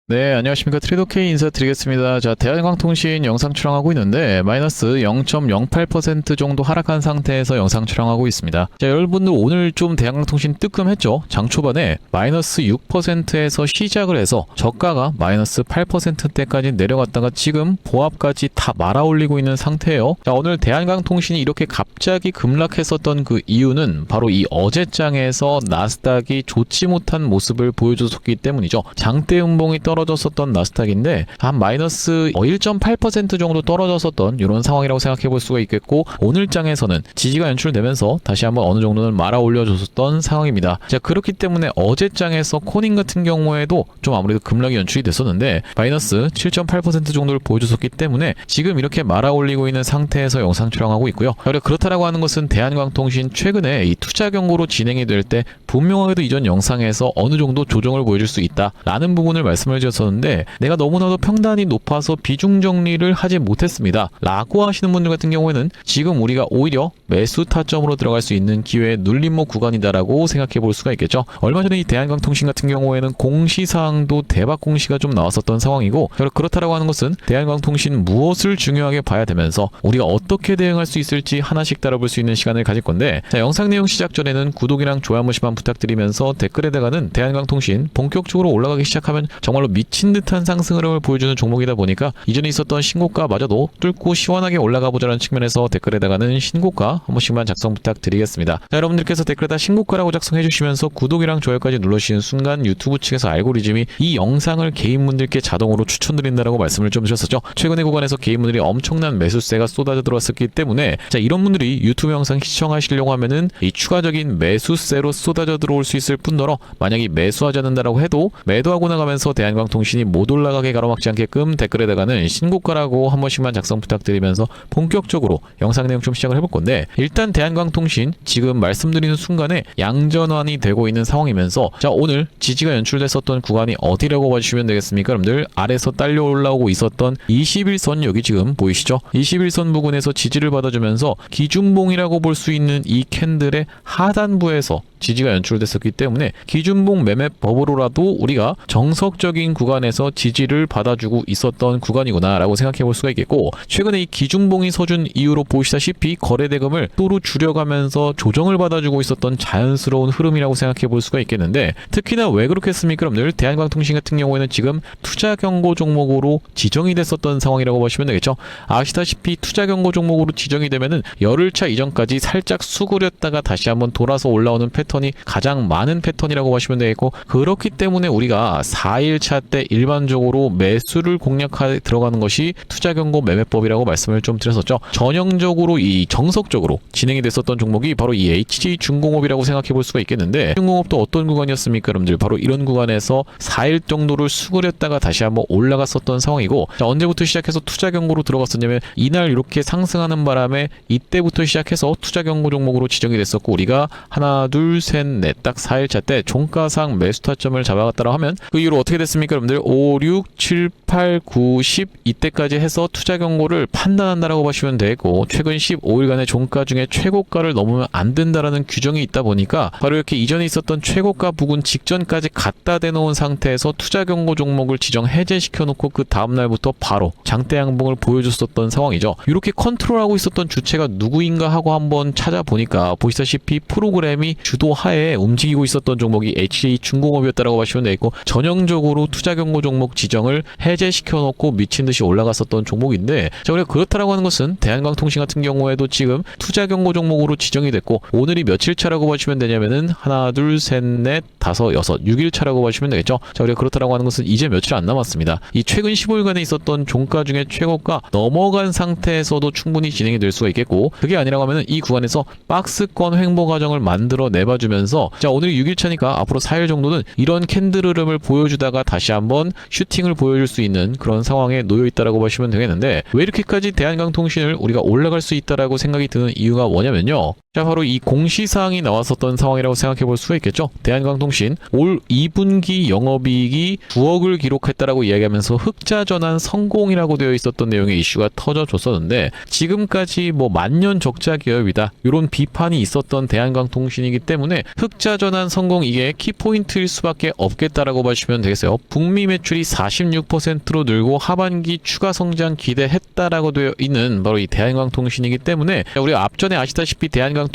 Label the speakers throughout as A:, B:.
A: 네, 안녕하십니까. 트레이더K 인사드리겠습니다. 자, 대한광통신 영상 촬영하고 있는데 마이너스 0.08% 정도 하락한 상태에서 영상 촬영하고 있습니다. 자, 여러분들 오늘 좀 대한광통신 뜨끔했죠? 장 초반에 마이너스 6%에서 시작을 해서 저가가 마이너스 8%대까지 내려갔다가 지금 보합까지 다 말아올리고 있는 상태예요. 자, 오늘 대한광통신이 이렇게 갑자기 급락했었던 그 이유는 바로 이 어제장에서 나스닥이 좋지 못한 모습을 보여줬기 때문이죠. 장대 음봉이 떨어졌었던 나스닥인데 한 마이너스 1.8% 정도 떨어졌었던 이런 상황이라고 생각해 볼 수가 있겠고, 오늘 장에서는 지지가 연출되면서 다시 한번 어느 정도는 말아 올려줬었던 상황입니다. 자, 그렇기 때문에 어제 장에서 코닝 같은 경우에도 좀 아무래도 급락이 연출이 됐었는데 마이너스 7.8% 정도를 보여줬었기 때문에 지금 이렇게 말아 올리고 있는 상태에서 영상 촬영하고 있고요. 그렇다라고 하는 것은 대한광통신 최근에 이 투자 경고로 진행이 될 때 분명하게도 이전 영상에서 어느 정도 조정을 보여줄 수 있다라는 부분을 말씀을 드렸었는데, 내가 너무나도 평단이 높아서 비중 정리를 하지 못했습니다 라고 하시는 분들 같은 경우에는 지금 우리가 오히려 매수 타점으로 들어갈 수 있는 기회의 눌림목 구간이다라고 생각해 볼 수가 있겠죠. 얼마 전에 이 대한광통신 같은 경우에는 공시사항도 대박 공시가 좀 나왔었던 상황이고, 그렇다라고 하는 것은 대한광통신 무엇을 중요하게 봐야 되면서 우리가 어떻게 대응할 수 있을지 하나씩 다뤄볼 수 있는 시간을 가질 건데, 자, 영상 내용 시작 전에는 구독이랑 좋아요 한 번씩만 부탁드리면서 댓글에다가는 대한광통신 본격적으로 올라가기 시작하면 정말로 미친 듯한 상승 흐름을 보여주는 종목이다 보니까 이전에 있었던 신고가마저도 뚫고 시원하게 올라가 보자는 측면에서 댓글에다가는 신고가 한 번씩만 작성 부탁드리겠습니다. 자, 여러분들께서 댓글에다 신고가라고 작성해 주시면서 구독이랑 좋아요까지 눌러주시는 순간 유튜브 측에서 알고리즘이 이 영상을 개인분들께 자동으로 추천드린다라고 말씀을 좀 드렸었죠. 최근의 구간에서 개인분들이 엄청난 매수세가 쏟아져 들어왔었기 때문에, 자, 이런 분들이 유튜브 영상 시청하시려고 하면은 이 추가적인 매수세로 쏟아져 들어올 수 있을 뿐더러, 만약에 매수하지 않는다라고 해도 매도하고 나가면서 대한광통신이 못 올라가게 가로막지 않게끔 댓글에다가는 신고가라고 한 번씩만 작성 부탁드리면서 본격적으로 영상 내용 좀 시작을 해볼 건데, 일단 대한광통신 지금 말씀드리는 순간에 양전환이 되고 있는 상황이면서, 자, 오늘 지지가 연출됐었던 구간이 어디라고 봐주시면 되겠습니까? 여러분들 아래서 딸려 올라오고 있었던 21선 여기 지금 보이시죠? 21선 부근에서 지지를 받아주면서 기준봉이라고 볼 수 있는 이 캔들의 하단부에서 지지가 연출됐었기 때문에 기준봉 매매 법으로라도 우리가 정석적인 구간에서 지지를 받아주고 있었던 구간이구나 라고 생각해 볼 수가 있겠고, 최근에 이 기준봉이 서준 이후로 보시다시피 거래대금을 또로 줄여가면서 조정을 받아주고 있었던 자연스러운 흐름이라고 생각해 볼 수가 있겠는데, 특히나 왜 그렇겠습니까? 여러분들 대한광통신 같은 경우에는 지금 투자 경고 종목으로 지정이 됐었던 상황이라고 보시면 되겠죠. 아시다시피 투자 경고 종목으로 지정이 되면은 열흘차 이전까지 살짝 수그렸다가 다시 한번 돌아서 올라오는 패턴이 가장 많은 패턴이라고 보시면 되겠고, 그렇기 때문에 우리가 4일차 때 일반적으로 매수를 공략하에 들어가는 것이 투자 경고 매매법이라고 말씀을 좀 드렸었죠. 전형적으로 이 정석적으로 진행이 됐었던 종목이 바로 이 HJ중공업이라고 생각해 볼 수가 있겠는데, 중공업도 어떤 구간이었습니까? 여러분들 바로 이런 구간에서 4일 정도를 수그렸다가 다시 한번 올라갔었던 상황이고, 자, 언제부터 시작해서 투자 경고로 들어갔었냐면 이날 이렇게 상승하는 바람에 이때부터 시작해서 투자 경고 종목으로 지정이 됐었고, 우리가 하나 둘 셋 넷 딱 4일차 때 종가상 매수 타점을 잡아갔다라 하면 그 이후로 어떻게 됐습니까? 여러분들 5, 6, 7, 8, 9, 10 이때까지 해서 투자 경고를 판단한다라고 보시면 되고, 최근 15일간의 종가 중에 최고가를 넘으면 안 된다라는 규정이 있다 보니까 바로 이렇게 이전에 있었던 최고가 부근 직전까지 갖다 대놓은 상태에서 투자 경고 종목을 지정 해제시켜 놓고 그 다음날부터 바로 장대 양봉을 보여줬었던 상황이죠. 이렇게 컨트롤하고 있었던 주체가 누구인가 하고 한번 찾아보니까 보시다시피 프로그램이 주도하에 움직이고 있었던 종목이 HJ중공업이었다라고 보시면 되겠고, 전형적으로 투자 경고 종목 지정을 해제시켜 놓고 미친 듯이 올라갔었던 종목인데, 자, 우리가 그렇다라고 하는 것은 대한광통신 같은 경우에도 지금 투자 경고 종목으로 지정이 됐고, 오늘이 며칠 차라고 보시면 되냐면은 하나 둘 셋 넷 다섯 여섯 6일 차라고 보시면 되겠죠. 자, 우리가 그렇다라고 하는 것은 이제 며칠 안 남았습니다. 이 최근 15일간에 있었던 종가 중에 최고가 넘어간 상태에서도 충분히 진행이 될 수가 있겠고, 그게 아니라고 하면은 이 구간에서 박스권 횡보 과정을 만들어 내봐주면서, 자, 오늘이 6일 차니까 앞으로 4일 정도는 이런 캔들 흐름을 보여주다가 다시 한번 슈팅을 보여줄 수 있는 그런 상황에 놓여 있다라고 보시면 되겠는데, 왜 이렇게까지 대한광통신을 우리가 올라갈 수 있다라고 생각이 드는 이유가 뭐냐면요, 자, 바로 이 공시사항이 나왔었던 상황이라고 생각해 볼 수가 있겠죠. 대한광통신 올 2분기 영업이익이 9억을 기록했다라고 이야기하면서 흑자 전환 성공이라고 되어 있었던 내용의 이슈가 터져줬었는데, 지금까지 뭐 만년 적자 기업이다 이런 비판이 있었던 대한광통신이기 때문에 흑자 전환 성공, 이게 키포인트일 수밖에 없겠다라고 보시면 되겠어요. 북미 매출이 46%로 늘고 하반기 추가 성장 기대했다라고 되어 있는 바로 이 대한광통신이기 때문에, 우리가 앞전에 아시다시피 대한광통신이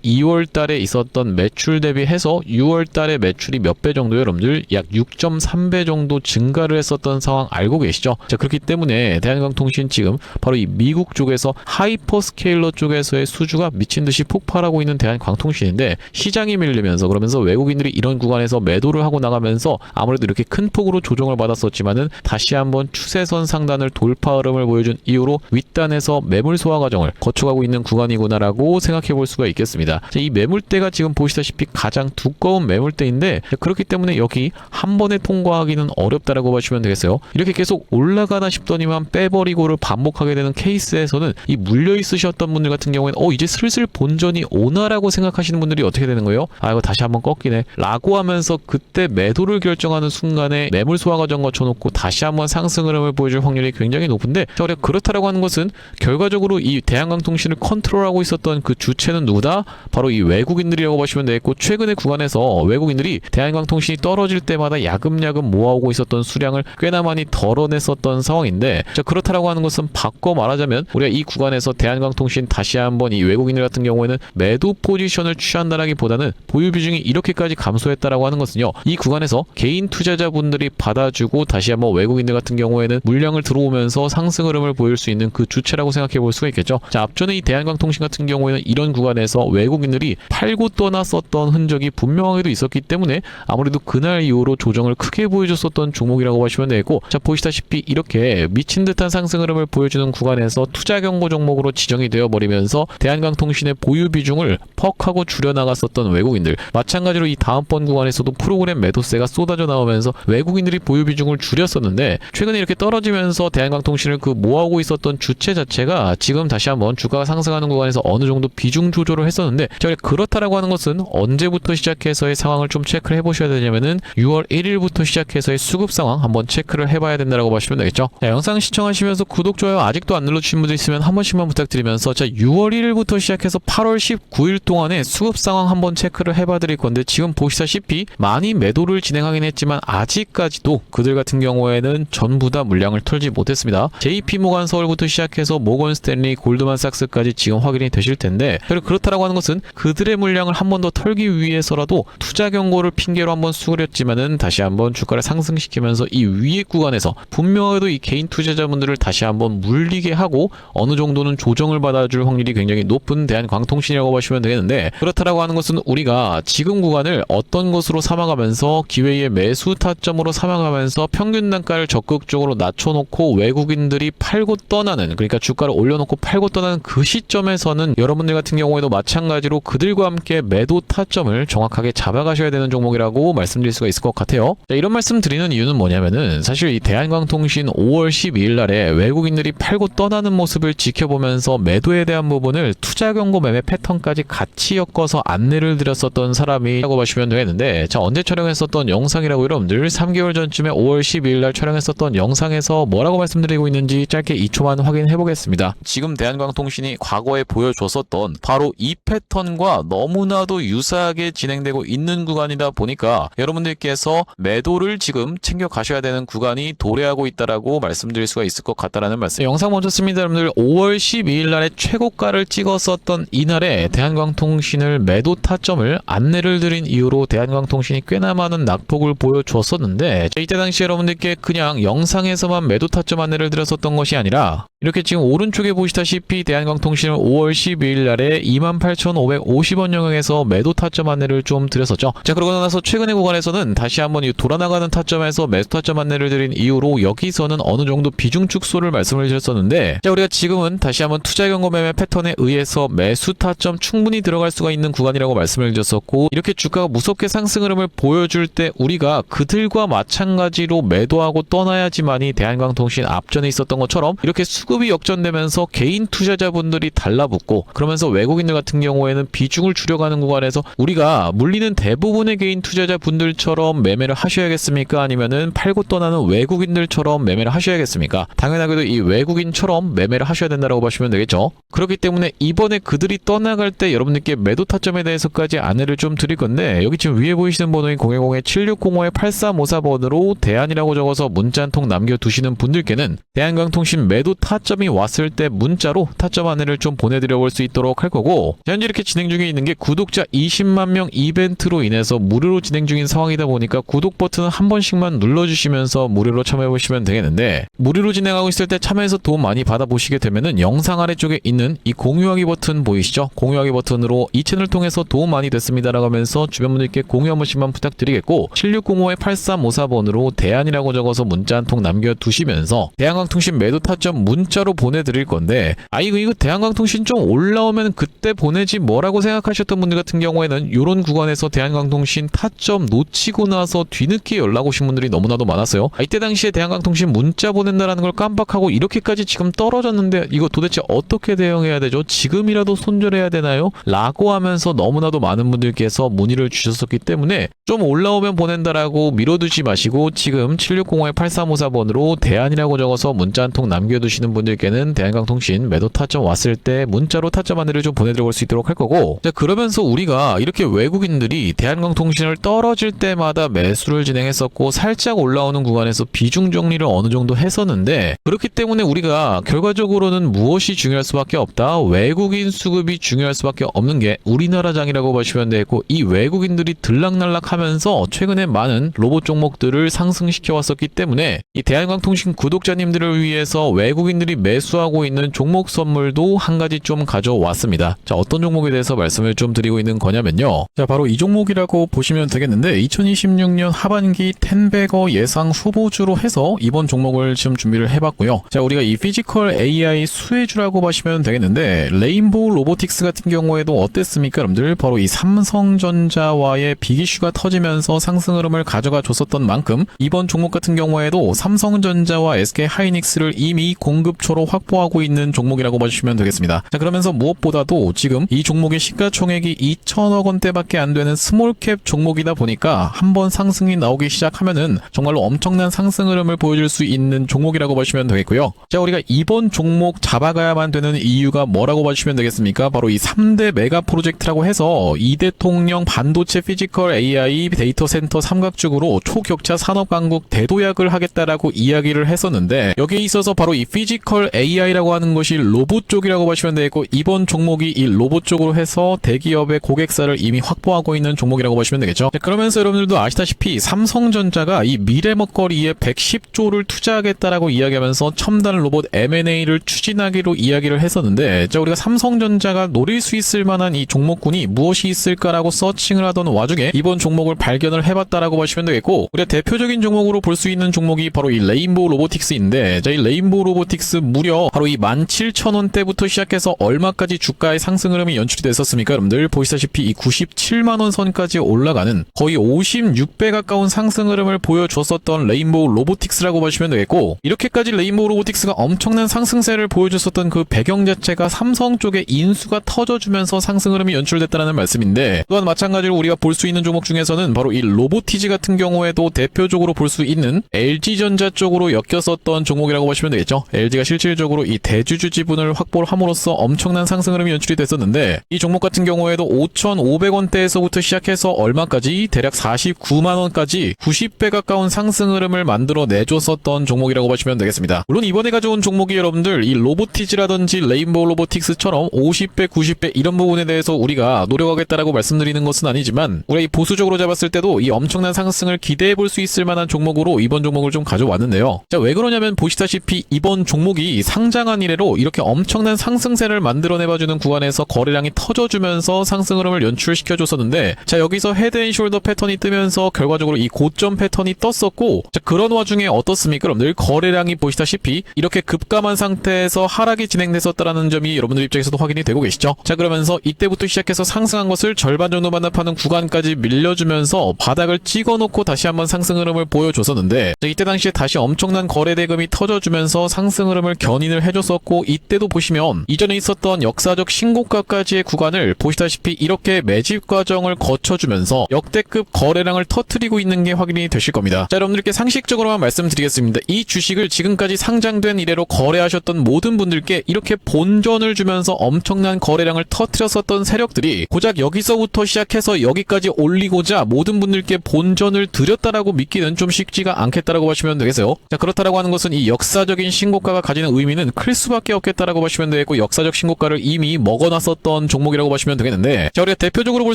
A: 2월 달에 있었던 매출 대비해서 6월 달에 매출이 몇 배 정도요, 여러분들? 약 6.3배 정도 증가를 했었던 상황 알고 계시죠? 자, 그렇기 때문에 대한광통신 지금 바로 이 미국 쪽에서 하이퍼스케일러 쪽에서의 수주가 미친 듯이 폭발하고 있는 대한광통신인데, 시장이 밀리면서, 그러면서 외국인들이 이런 구간에서 매도를 하고 나가면서 아무래도 이렇게 큰 폭으로 조정을 받았었지만은 다시 한번 추세선 상단을 돌파 흐름을 보여준 이후로 윗단에서 매물 소화 과정을 거쳐가고 있는 구간이구나라고 생각해 볼 수가 있겠습니다. 자, 이 매물대가 지금 보시다시피 가장 두꺼운 매물대인데, 그렇기 때문에 여기 한 번에 통과하기는 어렵다라고 보시면 되겠어요. 이렇게 계속 올라가나 싶더니만 빼버리고를 반복하게 되는 케이스에서는 이 물려 있으셨던 분들 같은 경우에는 이제 슬슬 본전이 오나라고 생각하시는 분들이 어떻게 되는 거예요? 아, 이거 다시 한번 꺾이네 라고 하면서 그때 매도를 결정하는 순간에 매물 소화 과정 거쳐놓고 다시 한번 상승 흐름을 보여줄 확률이 굉장히 높은데, 그렇다라고 하는 것은 결과적으로 이 대한광통신을 컨트롤하고 있었던 그 주체는 누구다? 바로 이 외국인들이라고 보시면 되겠고, 최근의 구간에서 외국인들이 대한광통신이 떨어질 때마다 야금야금 모아오고 있었던 수량을 꽤나 많이 덜어냈었던 상황인데, 자, 그렇다라고 하는 것은 바꿔 말하자면 우리가 이 구간에서 대한광통신 다시 한번 이 외국인들 같은 경우에는 매도 포지션을 취한다라기보다는 보유 비중이 이렇게까지 감소했다라고 하는 것은요, 이 구간에서 개인 투자자분들이 받아주고 다시 한번 외국인들 같은 경우에는 물량을 들어오면서 상승 흐름을 보일 수 있는 그 주체라고 생각해 볼 수가 있겠죠. 자, 앞전에 이 대한광통신 같은 경우에는 이런 구간에서 외국인들이 팔고 떠났었던 흔적이 분명하게도 있었기 때문에 아무래도 그날 이후로 조정을 크게 보여줬었던 종목이라고 보시면 되겠고, 자, 보시다시피 이렇게 미친 듯한 상승 흐름을 보여주는 구간에서 투자 경고 종목으로 지정이 되어 버리면서 대한광통신의 보유 비중을 퍽 하고 줄여나갔었던 외국인들, 마찬가지로 이 다음번 구간에서도 프로그램 매도세가 쏟아져 나오면서 외국인들이 보유 비중을 줄였었는데, 최근에 이렇게 떨어지면서 대한광통신을 그 모아오고 있었던 주체 자체가 지금 다시 한번 주가가 상승하는 구간에서 어느 정도 비중 조절을 했었는데, 그렇다라고 하는 것은 언제부터 시작해서의 상황을 좀 체크를 해보셔야 되냐면은 6월 1일부터 시작해서의 수급 상황 한번 체크를 해봐야 된다고 보시면 되겠죠. 자, 영상 시청하시면서 구독, 좋아요 아직도 안 눌러주신 분들 있으면 한 번씩만 부탁드리면서, 자, 6월 1일부터 시작해서 8월 19일 동안의 수급 상황 한번 체크를 해봐 드릴 건데, 지금 보시다시피 많이 매도를 진행하긴 했지만 아직까지도 그들 같은 경우에는 전부 다 물량을 털지 못했습니다. JP모간 서울부터 시작해서 모건 스탠리, 골드만삭스까지 지금 확인이 되실 텐데, 그렇다라고 하는 것은 그들의 물량을 한 번 더 털기 위해서라도 투자 경고를 핑계로 한번 수그렸지만은 다시 한번 주가를 상승시키면서 이 위에 구간에서 분명하게도 이 개인 투자자분들을 다시 한번 물리게 하고 어느 정도는 조정을 받아줄 확률이 굉장히 높은 대한광통신이라고 보시면 되겠는데, 그렇다라고 하는 것은 우리가 지금 구간을 어떤 것으로 삼아가면서 기회의 매수 타점으로 삼아가면서 평균 단가를 적극적으로 낮춰놓고 외국인들이 팔고 떠나는, 그러니까 주가를 올려놓고 팔고 떠나는 그 시점에서는 여러분들 같은 경우에도 마찬가지로 그들과 함께 매도 타점을 정확하게 잡아가셔야 되는 종목이라고 말씀드릴 수가 있을 것 같아요. 자, 이런 말씀 드리는 이유는 뭐냐면은, 사실 이 대한광통신 5월 12일 날에 외국인들이 팔고 떠나는 모습을 지켜보면서 매도에 대한 부분을 투자 경고 매매 패턴까지 같이 엮어서 안내를 드렸었던 사람이라고 보시면 되겠는데, 자, 언제 촬영했었던 영상이라고 여러분들 3개월 전쯤에 5월 12일 날 촬영했었던 영상에서 뭐라고 말씀드리고 있는지 짧게 2초만 확인해 보겠습니다. 지금 대한광통신이 과거에 보여줬었던 바로 이 패턴과 너무나도 유사하게 진행되고 있는 구간이다 보니까 여러분들께서 매도를 지금 챙겨 가셔야 되는 구간이 도래하고 있다라고 말씀드릴 수가 있을 것 같다라는 말씀. 영상 먼저 씁니다. 여러분들 5월 12일 날에 최고가를 찍었었던 이날에 대한광통신을 매도 타점을 안내를 드린 이후로 대한광통신이 꽤나 많은 낙폭을 보여줬었는데, 이때 당시 여러분들께 그냥 영상에서만 매도 타점 안내를 드렸었던 것이 아니라 이렇게 지금 오른쪽에 보시다시피 대한광통신을 5월 12일 날에 28,550원 영역에서 매도 타점 안내를 좀 드렸었죠. 자, 그러고 나서 최근의 구간에서는 다시 한번 이 돌아나가는 타점에서 매수 타점 안내를 드린 이후로 여기서는 어느 정도 비중 축소를 말씀을 드렸었는데, 자, 우리가 지금은 다시 한번 투자 경고 매매 패턴에 의해서 매수 타점 충분히 들어갈 수가 있는 구간이라고 말씀을 드렸었고, 이렇게 주가가 무섭게 상승 흐름을 보여줄 때 우리가 그들과 마찬가지로 매도하고 떠나야지만이 대한광통신 앞전에 있었던 것처럼 이렇게 수급이 역전되면서 개인 투자자분들이 달라붙고, 그러면서 외국인들 같은 경우에는 비중을 줄여가는 구간에서 우리가 물리는 대부분의 개인 투자자분들처럼 매매를 하셔야겠습니까? 아니면은 팔고 떠나는 외국인들처럼 매매를 하셔야겠습니까? 당연하게도 이 외국인처럼 매매를 하셔야 된다고 보시면 되겠죠. 그렇기 때문에 이번에 그들이 떠나갈 때 여러분들께 매도 타점에 대해서까지 안내를 좀 드릴 건데, 여기 지금 위에 보이시는 번호인 010-7605-8354번으로 대안이라고 적어서 문자 한 통 남겨두시는 분들께는 대한광통신 매도 타점이 왔을 때 문자로 타점 안내를 좀 보내드려 볼 수 있도록 할 거고, 현재 이렇게 진행 중에 있는 게 구독자 20만 명 이벤트로 인해서 무료로 진행 중인 상황이다 보니까 구독 버튼을 한 번씩만 눌러주시면서 무료로 참여해 보시면 되겠는데, 무료로 진행하고 있을 때 참여해서 도움 많이 받아보시게 되면은 영상 아래쪽에 있는 이 공유하기 버튼 보이시죠? 공유하기 버튼으로 이 채널 통해서 도움 많이 됐습니다라고 하면서 주변 분들께 공유 한 번씩만 부탁드리겠고, 7605-8354번으로 대안이라고 적어서 문자 한 통 남겨두시면서 대한광통신 매도 타점 문자로 보내드릴 건데, 이거 대한광통신 좀 올라오면 그때 보내지 뭐라고 생각하셨던 분들 같은 경우에는 이런 구간에서 대한광통신 타점 놓치고 나서 뒤늦게 연락 오신 분들이 너무나도 많았어요. 이때 당시에 대한광통신 문자 보낸다라는 걸 깜빡하고 이렇게까지 지금 떨어졌는데 이거 도대체 어떻게 대응해야 되죠? 지금이라도 손절해야 되나요? 라고 하면서 너무나도 많은 분들께서 문의를 주셨었기 때문에 좀 올라오면 보낸다라고 미뤄두지 마시고, 지금 7605-8354번으로 대안이라고 적어서 문자 한 통 남겨두시는 분들께는 대한광통신 매도 타점 왔을 때 문자로 타점 안내를 좀 보내드려 볼 수 있도록 할 거고, 자, 그러면서 우리가 이렇게 외국인들이 대한광통신을 떨어질 때마다 매수를 진행했었고, 살짝 올라오는 구간에서 비중 정리를 어느 정도 했었는데, 그렇기 때문에 우리가 결과적으로는 무엇이 중요할 수밖에 없다? 외국인 수급이 중요할 수밖에 없는 게 우리나라장이라고 보시면 되고, 이 외국인들이 들락날락하면서 최근에 많은 로봇 종목들을 상승시켜 왔었기 때문에 이 대한광통신 구독자님들을 위해서 외국인들이 매수하고 있는 종목 선물도 한 가지 좀 가져왔습니다. 자, 어떤 종목에 대해서 말씀을 좀 드리고 있는 거냐면요, 자, 바로 이 종목이라고 보시면 되겠는데, 2026년 하반기 텐베거 예상 후보주로 해서 이번 종목을 지금 준비를 해봤고요. 자, 우리가 이 피지컬 AI 수혜주라고 보시면 되겠는데, 레인보우 로보틱스 같은 경우에도 어땠습니까 여러분들? 바로 이 삼성전자와의 빅이슈가 터지면서 상승 흐름을 가져가 줬었던 만큼 이번 종목 같은 경우에도 삼성전자와 SK하이닉스를 이미 공급처로 확보하고 있는 종목이라고 봐주시면 되겠습니다. 자, 그러면서 무엇보다도 지금 이 종목의 시가총액이 2천억 원대밖에 안 되는 스몰캡 종목이다 보니까 한번 상승이 나오기 시작하면은 정말로 엄청난 상승 흐름을 보여줄 수 있는 종목이라고 보시면 되겠고요. 자, 우리가 이번 종목 잡아가야만 되는 이유가 뭐라고 봐주시면 되겠습니까? 바로 이 3대 메가 프로젝트라고 해서 이대통령 반도체 피지컬 AI 데이터 센터 삼각죽으로 초격차 산업 강국 대도약을 하겠다라고 이야기를 했었는데, 여기에 있어서 바로 이 피지컬 AI라고 하는 것이 로봇 쪽이라고 보시면 되겠고, 이번 종목이 이 로봇 쪽으로 해서 대기업의 고객사를 이미 확보하고 있는 종목이라고 보시면 되겠죠. 자, 그러면서 여러분들도 아시다시피 삼성전자가 이 미래 먹거리에 110조를 투자하겠다라고 이야기하면서 첨단 로봇 M&A를 추진하기로 이야기를 했었는데, 자, 우리가 삼성전자가 노릴 수 있을 만한 이 종목군이 무엇이 있을까라고 서칭을 하던 와중에 이번 종목을 발견을 해봤다라고 보시면 되겠고, 우리가 대표적인 종목으로 볼 수 있는 종목이 바로 이 레인보우 로보틱스인데, 자, 이 레인보우 로보틱스 무려 바로 이 17,000원대부터 시작해서 얼마까지 주가의 상승 흐름이 연출이 됐었습니까? 여러분들 보시다시피 이 97만원 선까지 올라가는 거의 56배 가까운 상승 흐름을 보여줬었던 레인보우 로보틱스라고 보시면 되겠고, 이렇게까지 레인보우 로보틱스가 엄청난 상승세를 보여줬었던 그 배경 자체가 삼성 쪽에 인수가 터져주면서 상승 흐름이 연출됐다는 말씀인데, 또한 마찬가지로 우리가 볼 수 있는 종목 중에서는 바로 이 로보티지 같은 경우에도 대표적으로 볼 수 있는 LG전자 쪽으로 엮였었던 종목이라고 보시면 되겠죠. LG가 실질적으로 이 대주주 지분을 확보를 함으로써 엄청난 상승 흐름이 연출이 됐었는데, 이 종목 같은 경우에도 5,500원대에서부터 시작해서 얼마까지 대략 49만원까지 90배 가까운 상승 흐름을 만들어 내줬었던 종목이라고 보시면 되겠습니다. 물론 이번에 가져온 종목이 여러분들 이 로보티지라든지 레인보우 로보틱스처럼 50배, 90배 이런 부분에 대해서 우리가 노력하겠다라고 말씀드리는 것은 아니지만, 우리가 이 보수적으로 잡았을 때도 이 엄청난 상승을 기대해 볼 수 있을 만한 종목으로 이번 종목을 좀 가져왔는데요. 자, 왜 그러냐면 보시다시피 이번 종목이 상장한 이래로 이렇게 엄청난 상승세를 만들어내봐주는 구간에서 거래량이 터져주면서 상승 흐름을 연출시켜줬었는데, 자, 여기서 헤드앤숄더 패턴이 뜨면서 결과적으로 이 고점 패턴이 떴었고, 자, 그런 와중에 어떻습니까 여러분들? 거래량이 보시다시피 이렇게 급감한 상태에서 하락이 진행됐었다라는 점이 여러분들 입장에서도 확인이 되고 계시죠. 자, 그러면서 이때부터 시작해서 상승한 것을 절반 정도 반납하는 구간까지 밀려주면서 바닥을 찍어놓고 다시 한번 상승 흐름을 보여줬었는데, 자, 이때 당시에 다시 엄청난 거래 대금이 터져주면서 상승 흐름 흐름을 견인을 해줬었고, 이때도 보시면 이전에 있었던 역사적 신고가까지의 구간을 보시다시피 이렇게 매집 과정을 거쳐주면서 역대급 거래량을 터뜨리고 있는 게 확인이 되실 겁니다. 자, 여러분들께 상식적으로만 말씀드리겠습니다. 이 주식을 지금까지 상장된 이래로 거래하셨던 모든 분들께 이렇게 본전을 주면서 엄청난 거래량을 터뜨렸었던 세력들이 고작 여기서부터 시작해서 여기까지 올리고자 모든 분들께 본전을 드렸다라고 믿기는 좀 쉽지가 않겠다라고 보시면 되겠어요. 자, 그렇다라고 하는 것은 이 역사적인 신고가가 가지는 의미는 클 수밖에 없겠다라고 보시면 되겠고, 역사적 신고가를 이미 먹어놨었던 종목이라고 보시면 되겠는데, 자, 우리가 대표적으로 볼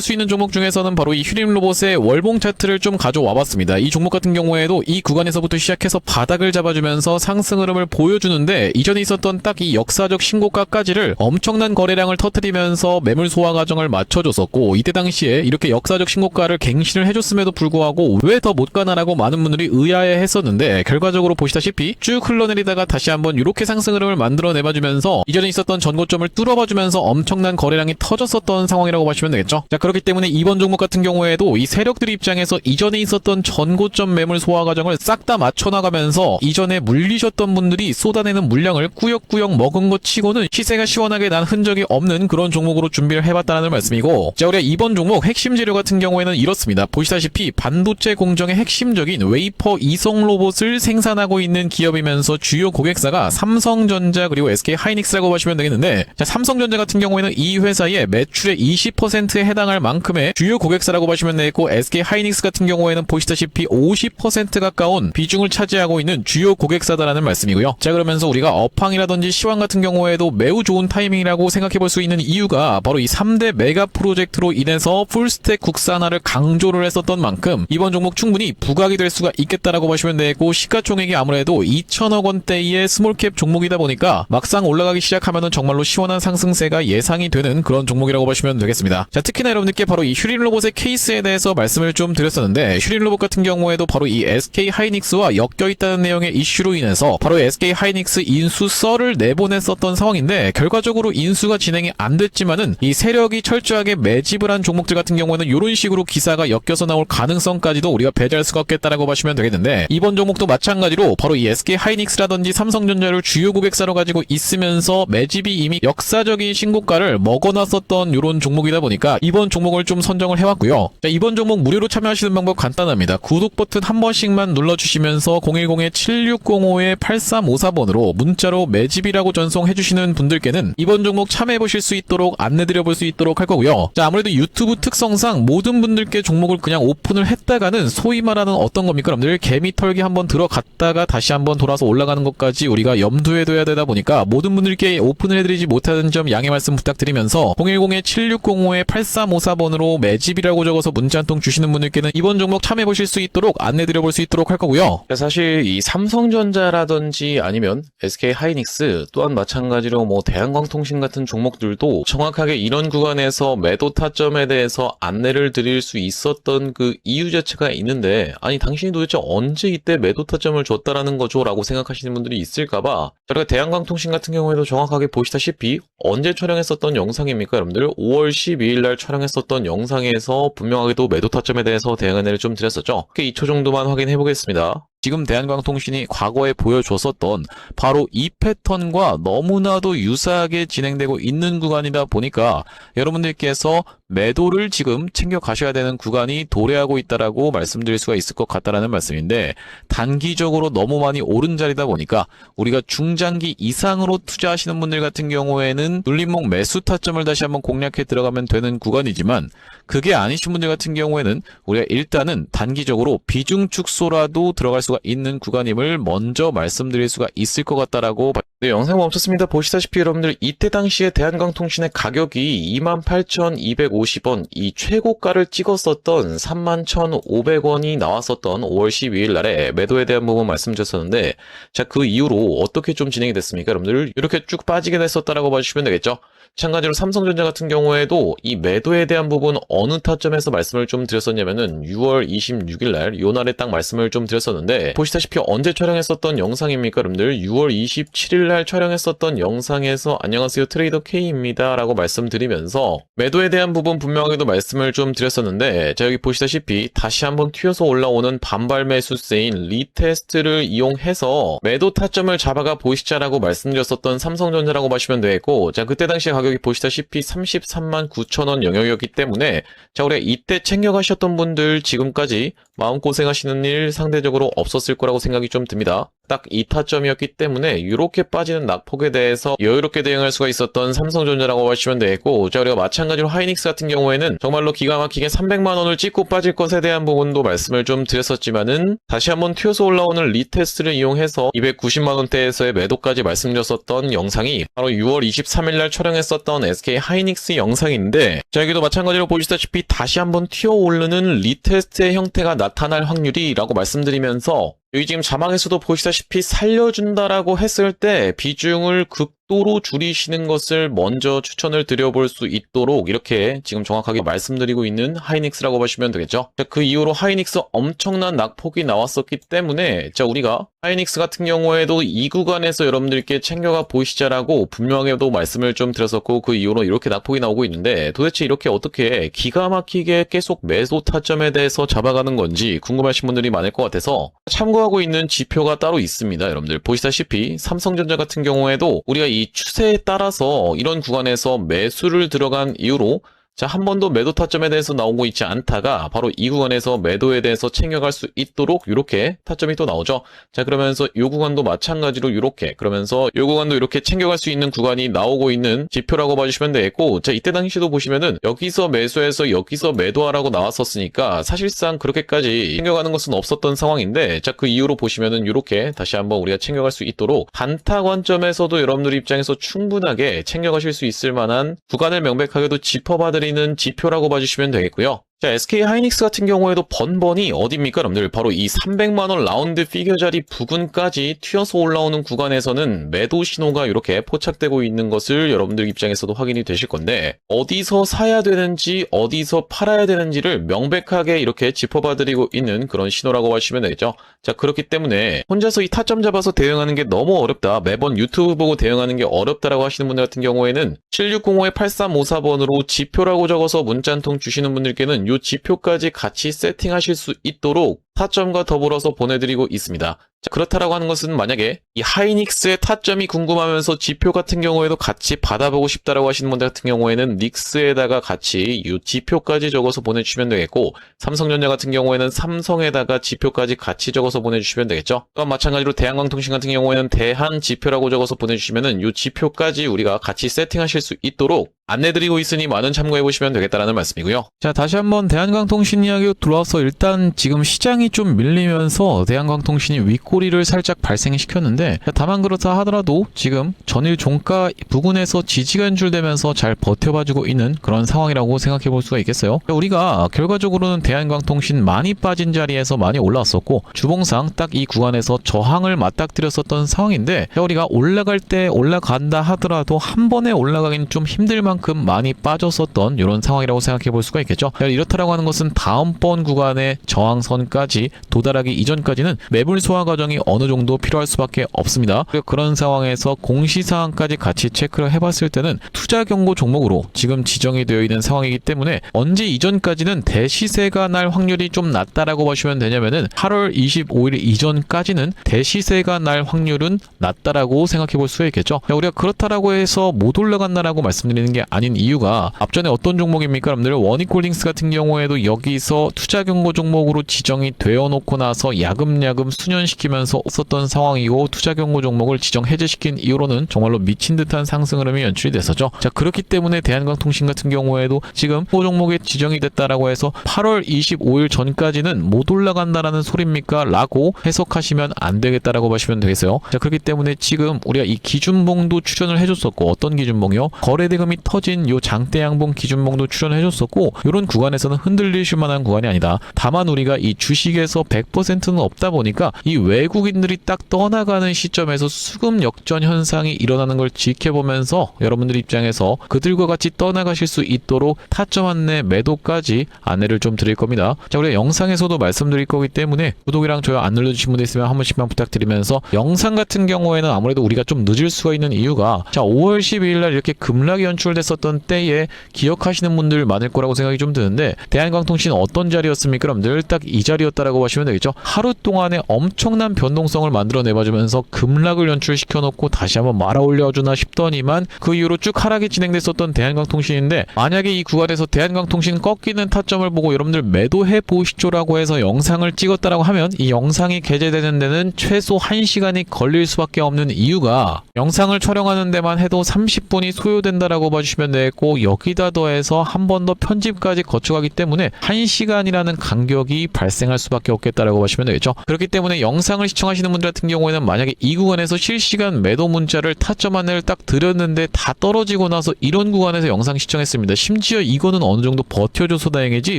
A: 수 있는 종목 중에서는 바로 이 휴림로봇의 월봉 차트를 좀 가져와 봤습니다. 이 종목 같은 경우에도 이 구간에서부터 시작해서 바닥을 잡아주면서 상승 흐름을 보여주는데, 이전에 있었던 딱 이 역사적 신고가까지를 엄청난 거래량을 터뜨리면서 매물 소화 과정을 맞춰줬었고, 이때 당시에 이렇게 역사적 신고가를 갱신을 해줬음에도 불구하고 왜 더 못 가나라고 많은 분들이 의아해 했었는데, 결과적으로 보시다시피 쭉 흘러내리다가 다시 한번 이렇게 상승 흐름을 만들어내봐주면서 이전에 있었던 전고점을 뚫어봐주면서 엄청난 거래량이 터졌었던 상황이라고 보시면 되겠죠. 자, 그렇기 때문에 이번 종목 같은 경우에도 이 세력들 입장에서 이전에 있었던 전고점 매물 소화 과정을 싹 다 맞춰나가면서 이전에 물리셨던 분들이 쏟아내는 물량을 꾸역꾸역 먹은 것 치고는 시세가 시원하게 난 흔적이 없는 그런 종목으로 준비를 해봤다는 말씀이고, 자, 우리가 이번 종목 핵심 재료 같은 경우에는 이렇습니다. 보시다시피 반도체 공정의 핵심적인 웨이퍼 이성 로봇을 생산하고 있는 기업이면서 주요 고객사가 삼성전자 그리고 SK하이닉스라고 보시면 되겠는데, 자, 삼성전자 같은 경우에는 이 회사의 매출의 20%에 해당할 만큼의 주요 고객사라고 보시면 되겠고, SK하이닉스 같은 경우에는 보시다시피 50% 가까운 비중을 차지하고 있는 주요 고객사다라는 말씀이고요. 자, 그러면서 우리가 업황이라든지 시황 같은 경우에도 매우 좋은 타이밍이라고 생각해 볼 수 있는 이유가 바로 이 3대 메가 프로젝트로 인해서 풀스택 국산화를 강조를 했었던 만큼 이번 종목 충분히 부각이 될 수가 있겠다라고 보시면 되고, 시가총액이 아무래도 2천억 원대의 스몰캡 종목이다 보니까 막상 올라가기 시작하면은 정말로 시원한 상승세가 예상이 되는 그런 종목이라고 보시면 되겠습니다. 자, 특히나 여러분들께 바로 이 휴림로봇의 케이스에 대해서 말씀을 좀 드렸었는데, 휴림로봇 같은 경우에도 바로 이 SK하이닉스와 엮여있다는 내용의 이슈로 인해서 바로 SK하이닉스 인수 썰을 내보냈었던 상황인데, 결과적으로 인수가 진행이 안 됐지만은 이 세력이 철저하게 매집을 한 종목들 같은 경우에는 이런 식으로 기사가 엮여서 나올 가능성까지도 우리가 배제할 수가 없겠다라고 보시면 되겠는데, 이번 종목도 마찬가지로 바로 이 SK하이닉스라든지 삼성전자를 주요 고객사로 가지고 있으면서 매집이 이미 역사적인 신고가를 먹어놨었던 이런 종목이다 보니까 이번 종목을 좀 선정을 해왔고요. 자, 이번 종목 무료로 참여하시는 방법 간단합니다. 구독 버튼 한 번씩만 눌러주시면서 010-7605-8354번으로 문자로 매집이라고 전송해주시는 분들께는 이번 종목 참여해보실 수 있도록 안내드려볼 수 있도록 할 거고요. 자, 아무래도 유튜브 특성상 모든 분들께 종목을 그냥 오픈을 했다가는 소위 말하는 어떤 겁니까? 여러분들 개미 털기 한번 들어갔다가 다시 한번 돌아서 올라가는 것까지 우리가 염두에 둬야 되다 보니까 모든 분들께 오픈을 해드리지 못하는 점 양해 말씀 부탁드리면서 010-7605-8354번으로 매집이라고 적어서 문자 한 통 주시는 분들께는 이번 종목 참여해보실 수 있도록 안내드려볼 수 있도록 할 거고요.
B: 사실 이 삼성전자라든지 아니면 SK하이닉스 또한 마찬가지로 뭐 대한광통신 같은 종목들도 정확하게 이런 구간에서 매도 타점에 대해서 안내를 드릴 수 있었던 그 이유 자체가 있는데, 아니 당신이 도대체 언제 이때 매도 타점을 줬다라는 거죠? 라고 생각하시는 분들이 있을까봐 저희가 대한광통신 같은 경우에도 정확하게 보시다시피 언제 촬영했었던 영상입니까? 여러분들 5월 12일 날 촬영했었던 영상에서 분명하게도 매도 타점에 대해서 대응 안내를 좀 드렸었죠. 2초 정도만 확인해 보겠습니다.
A: 지금 대한광통신이 과거에 보여줬었던 바로 이 패턴과 너무나도 유사하게 진행되고 있는 구간이다 보니까 여러분들께서 매도를 지금 챙겨 가셔야 되는 구간이 도래하고 있다라고 말씀드릴 수가 있을 것 같다라는 말씀인데, 단기적으로 너무 많이 오른 자리다 보니까 우리가 중장기 이상으로 투자하시는 분들 같은 경우에는 눌림목 매수 타점을 다시 한번 공략해 들어가면 되는 구간이지만, 그게 아니신 분들 같은 경우에는 우리가 일단은 단기적으로 비중 축소라도 들어갈 수가 있는 구간임을 먼저 말씀드릴 수가 있을 것 같다라고.
B: 네, 영상 멈췄습니다. 보시다시피 여러분들 이때 당시에 대한광통신의 가격이 28,250원, 이 최고가를 찍었었던 31,500원이 나왔었던 5월 12일 날에 매도에 대한 부분 말씀드렸었는데, 자, 그 이후로 어떻게 좀 진행이 됐습니까? 여러분들 이렇게 쭉 빠지게 됐었다라고 봐주시면 되겠죠. 마찬가지로 삼성전자 같은 경우에도 이 매도에 대한 부분 어느 타점에서 말씀을 좀 드렸었냐면은 6월 26일 날, 요 날에 딱 말씀을 좀 드렸었는데, 보시다시피 언제 촬영했었던 영상입니까, 여러분들? 6월 27일 날 촬영했었던 영상에서 안녕하세요, 트레이더 K입니다. 라고 말씀드리면서 매도에 대한 부분 분명하게도 말씀을 좀 드렸었는데, 자, 여기 보시다시피 다시 한번 튀어서 올라오는 반발 매수세인 리테스트를 이용해서 매도 타점을 잡아가 보시자라고 말씀드렸었던 삼성전자라고 보시면 되겠고, 자, 그때 당시 가격이 보시다시피 33만 9천원 영역이었기 때문에, 자, 우리가 이때 챙겨가셨던 분들 지금까지 마음고생하시는 일 상대적으로 없었을 거라고 생각이 좀 듭니다. 딱 이 타점이었기 때문에 이렇게 빠지는 낙폭에 대해서 여유롭게 대응할 수가 있었던 삼성전자라고 하시면 되겠고, 자, 우리가 마찬가지로 하이닉스 같은 경우에는 정말로 기가 막히게 300만 원을 찍고 빠질 것에 대한 부분도 말씀을 좀 드렸었지만은 다시 한번 튀어서 올라오는 리테스트를 이용해서 290만 원대에서의 매도까지 말씀드렸었던 영상이 바로 6월 23일 날 촬영했었던 SK 하이닉스 영상인데, 자, 여기도 마찬가지로 보시다시피 다시 한번 튀어 오르는 리테스트의 형태가 나타날 확률이라고 말씀드리면서, 여기 지금 자막에서도 보시다시피 살려준다라고 했을 때 비중을 극도로 줄이시는 것을 먼저 추천을 드려볼 수 있도록 이렇게 지금 정확하게 말씀드리고 있는 하이닉스라고 보시면 되겠죠. 자, 그 이후로 하이닉스 엄청난 낙폭이 나왔었기 때문에, 자, 우리가 하이닉스 같은 경우에도 이 구간에서 여러분들께 챙겨가 보시자라고 분명하게도 말씀을 좀 드렸었고, 그 이후로 이렇게 낙폭이 나오고 있는데, 도대체 이렇게 어떻게 기가 막히게 계속 매도 타점에 대해서 잡아가는 건지 궁금하신 분들이 많을 것 같아서 참고하고 있는 지표가 따로 있습니다. 여러분들 보시다시피 삼성전자 같은 경우에도 우리가 이 추세에 따라서 이런 구간에서 매수를 들어간 이후로, 자, 한 번도 매도 타점에 대해서 나오고 있지 않다가 바로 이 구간에서 매도에 대해서 챙겨갈 수 있도록 이렇게 타점이 또 나오죠. 자, 그러면서 이 구간도 마찬가지로 이렇게, 그러면서 이 구간도 이렇게 챙겨갈 수 있는 구간이 나오고 있는 지표라고 봐주시면 되겠고, 자, 이때 당시도 보시면은 여기서 매수해서 여기서 매도하라고 나왔었으니까 사실상 그렇게까지 챙겨가는 것은 없었던 상황인데, 자, 그 이후로 보시면은 이렇게 다시 한번 우리가 챙겨갈 수 있도록 단타 관점에서도 여러분들 입장에서 충분하게 챙겨가실 수 있을 만한 구간을 명백하게도 짚어봐드리는 지표라고 봐주시면 되겠고요. 자, SK 하이닉스 같은 경우에도 번번이 어디입니까, 여러분들? 바로 이 300만원 라운드 피겨 자리 부근까지 튀어서 올라오는 구간에서는 매도 신호가 이렇게 포착되고 있는 것을 여러분들 입장에서도 확인이 되실 건데, 어디서 사야 되는지 어디서 팔아야 되는지를 명백하게 이렇게 짚어봐드리고 있는 그런 신호라고 하시면 되겠죠. 자, 그렇기 때문에 혼자서 이 타점 잡아서 대응하는 게 너무 어렵다, 매번 유튜브 보고 대응하는 게 어렵다라고 하시는 분들 같은 경우에는 7605-8354번으로 지표라고 적어서 문자 한 통 주시는 분들께는 이 지표까지 같이 세팅하실 수 있도록 타점과 더불어서 보내드리고 있습니다. 자, 그렇다라고 하는 것은 만약에 이 하이닉스의 타점이 궁금하면서 지표 같은 경우에도 같이 받아보고 싶다라고 하시는 분들 같은 경우에는 닉스에다가 같이 이 지표까지 적어서 보내주시면 되겠고, 삼성전자 같은 경우에는 삼성에다가 지표까지 같이 적어서 보내주시면 되겠죠. 또한 마찬가지로 대한광통신 같은 경우에는 대한 지표라고 적어서 보내주시면은 이 지표까지 우리가 같이 세팅하실 수 있도록 안내드리고 있으니 많은 참고해보시면 되겠다라는 말씀이고요.
A: 자, 다시 한번 대한광통신 이야기로 돌아와서 일단 지금 시장이 좀 밀리면서 대한광통신이 윗꼬리를 살짝 발생시켰는데, 다만 그렇다 하더라도 지금 전일 종가 부근에서 지지가 연출되면서 잘 버텨봐주고 있는 그런 상황이라고 생각해 볼 수가 있겠어요. 우리가 결과적으로는 대한광통신 많이 빠진 자리에서 많이 올라왔었고, 주봉상 딱 이 구간에서 저항을 맞닥뜨렸었던 상황인데, 우리가 올라갈 때 올라간다 하더라도 한 번에 올라가긴 좀 힘들 만큼 많이 빠졌었던 이런 상황이라고 생각해 볼 수가 있겠죠. 이렇다라고 하는 것은 다음번 구간의 저항선까지 도달하기 이전까지는 매물 소화 과정이 어느 정도 필요할 수밖에 없습니다. 그런 상황에서 공시사항까지 같이 체크를 해봤을 때는 투자 경고 종목으로 지금 지정이 되어 있는 상황이기 때문에 언제 이전까지는 대시세가 날 확률이 좀 낮다라고 보시면 되냐면은 8월 25일 이전까지는 대시세가 날 확률은 낮다라고 생각해 볼 수가 있겠죠. 우리가 그렇다라고 해서 못 올라간다라고 말씀드리는 게 아닌 이유가, 앞전에 어떤 종목입니까, 여러분들? 원익홀딩스 같은 경우에도 여기서 투자 경고 종목으로 지정이 되어 놓고 나서 야금야금 수년시키면서 썼던 상황이고, 투자 경고 종목을 지정 해제시킨 이후로는 정말로 미친 듯한 상승 흐름이 연출이 됐었죠. 자, 그렇기 때문에 대한광통신 같은 경우에도 지금 그 종목에 지정이 됐다라고 해서 8월 25일 전까지는 못 올라간다라는 소리입니까? 라고 해석하시면 안 되겠다라고 보시면 되겠어요. 자, 그렇기 때문에 지금 우리가 이 기준봉도 출연을 해줬었고, 어떤 기준봉이요? 거래대금이 터진 요 장대양봉 기준봉도 출연해줬었고, 이런 구간에서는 흔들리실 만한 구간이 아니다. 다만 우리가 이 주식 주식에서 100%는 없다 보니까 이 외국인들이 딱 떠나가는 시점에서 수급 역전 현상이 일어나는 걸 지켜보면서 여러분들 입장에서 그들과 같이 떠나가실 수 있도록 타점 안내 매도까지 안내를 좀 드릴 겁니다. 자, 우리가 영상에서도 말씀드릴 거기 때문에 구독이랑 좋아요 안 눌러주신 분들 있으면 한 번씩만 부탁드리면서, 영상 같은 경우에는 아무래도 우리가 좀 늦을 수가 있는 이유가, 자, 5월 12일 날 이렇게 급락이 연출됐었던 때에 기억하시는 분들 많을 거라고 생각이 좀 드는데, 대한광통신 어떤 자리였습니까? 그럼 늘 딱 이 자리였다라고 보시면 되겠죠. 하루 동안에 엄청난 변동성을 만들어내봐주면서 급락을 연출시켜 놓고 다시 한번 말아 올려주나 싶더니만 그 이후로 쭉 하락이 진행됐었던 대한광통신인데, 만약에 이 구간에서 대한광통신 꺾이는 타점을 보고 여러분들 매도해 보시죠라고 해서 영상을 찍었다라고 하면, 이 영상이 게재되는 데는 최소 1시간이 걸릴 수밖에 없는 이유가, 영상을 촬영하는 데만 해도 30분이 소요된다라고 봐주시면 되겠고, 여기다 더해서 한 번 더 편집까지 거쳐가기 때문에 1시간이라는 간격이 발생할 수밖에 없겠다라고 보시면 되겠죠. 그렇기 때문에 영상을 시청하시는 분들 같은 경우에는 만약에 이 구간에서 실시간 매도 문자를 타점 안내를 딱 드렸는데 다 떨어지고 나서 이런 구간에서 영상 시청했습니다. 심지어 이거는 어느 정도 버텨줘서 다행이지,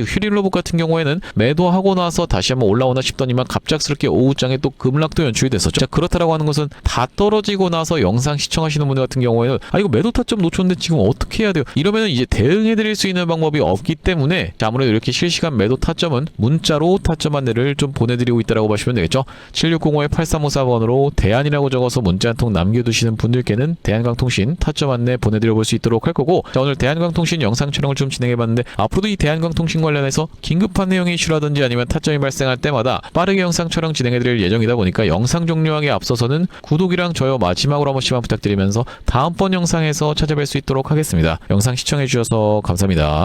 A: 휴릴로봇 같은 경우에는 매도하고 나서 다시 한번 올라오나 싶더니만 갑작스럽게 오후장에 또 급락도 연출이 됐었죠. 자, 그렇다라고 하는 것은 다 떨어지고 나서 영상 시청하시는 분들 같은 경우에는 이거 매도 타점 놓쳤는데 지금 어떻게 해야 돼요? 이러면 이제 대응해드릴 수 있는 방법이 없기 때문에, 자, 아무래도 이렇게 실시간 매도 타점은 문자로 타점 안내를 좀 보내드리고 있다라고 보시면 되겠죠. 7605-8354번으로 대안이라고 적어서 문자 한 통 남겨두시는 분들께는 대한광통신 타점 안내 보내드려 볼 수 있도록 할 거고, 자, 오늘 대한광통신 영상 촬영을 좀 진행해봤는데, 앞으로도 이 대한광통신 관련해서 긴급한 내용이 이슈라든지 아니면 타점이 발생할 때마다 빠르게 영상 촬영 진행해드릴 예정이다 보니까, 영상 종료하기에 앞서서는 구독이랑 좋아요 마지막으로 한 번씩만 부탁드리면서 다음번 영상에서 찾아뵐 수 있도록 하겠습니다. 영상 시청해주셔서 감사합니다.